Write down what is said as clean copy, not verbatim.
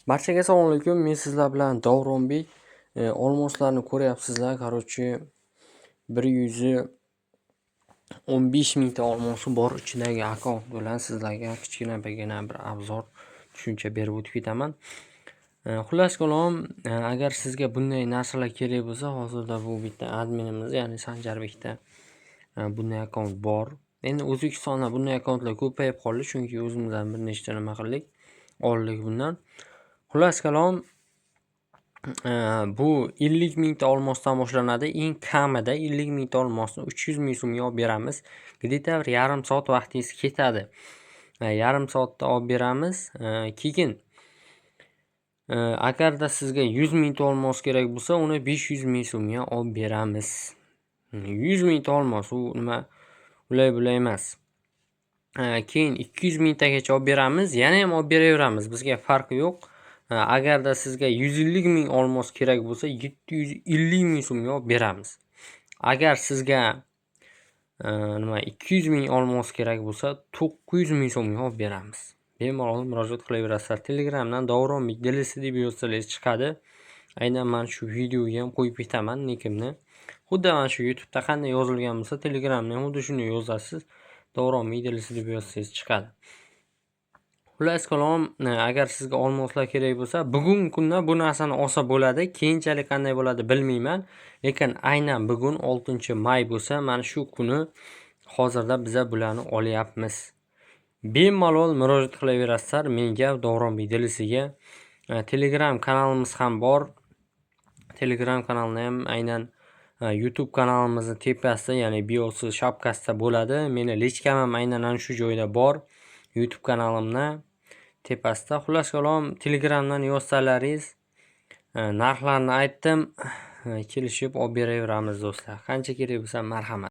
Barchaga assalomu alaykum. Men sizlar bilan Davronbek. Olmoslarni ko'ryapsizlar. Qarochi 115 mingta olmosi bor ichidagi akkaunt bilan sizlarga kichkinagina bir obzor tushuncha berib o'tib ketaman. Xullas kalom, agar sizga bunday narsalar kerak bo'lsa, hozirda bu bitta adminimiz, ya'ni Sanjarbekda bunday akkaunt bor. Endi O'zbekistonda bunday akkauntlar ko'payib qoldi, chunki o'zimizdan bir nechta nima qildik, oldik bundan. Xullas kalom, bu 50 mingta olmosdan boshlanadi. Eng kamida 50 mingta olmosni 300 ming so'mga olib beramiz. Где-то bir yarim soat vaqtingiz ketadi. Yarim soatda olib beramiz. Keyin agarda sizga 100 mingta olmos kerak bo'lsa, uni 500 ming so'mga olib beramiz. 100 mingta olmos u nima ulay emas. Keyin 200 mingtagacha olib beramiz, yana ham olib beraveramiz. Bizga farqi yo'q. Agarda sizga 150 ming olmos kerak bo'lsa, 750 ming so'mga olib beramiz. Agar sizga 200 ming olmos kerak bo'lsa, 900 ming so'mga olib beramiz. Bemalol murojaat qilaverasizlar. Telegramdan Davronbek DLC deb yozsangiz chiqadi. Aynan men shu videoga ham qo'yib ketaman nikimni. Xuddi mana shu YouTube'da qanday yozilgan bo'lsa, Telegramda ham xuddi shuni yozasiz. Davronbek DLC deb yozsangiz chiqadi. Xullas kalom, agar sizga olmoslar kerak bo'lsa, bugungi kunda bu narsani olsa bo'ladi. Keyinchalik qanday bo'ladi bilmayman, lekin aynan bugun 6-may bo'lsa, mana shu kuni hozirda biza bularni olyapmiz. Bemalol murojaat qilaverasizlar menga, Davronbek DLC'ga. Telegram kanalimiz ham bor. Telegram kanalni ham aynan YouTube kanalimizni tepasida, ya'ni biosi shapkasida bo'ladi. Meni lichkam ham aynan ana shu joyda bor. YouTube kanalimni tepasida. Xullas kalom, Telegramdan yozsalaringiz, narxlarni aytdim, kelishib olib beraveramiz do'stlar. Qancha kerak bo'lsa marhamat.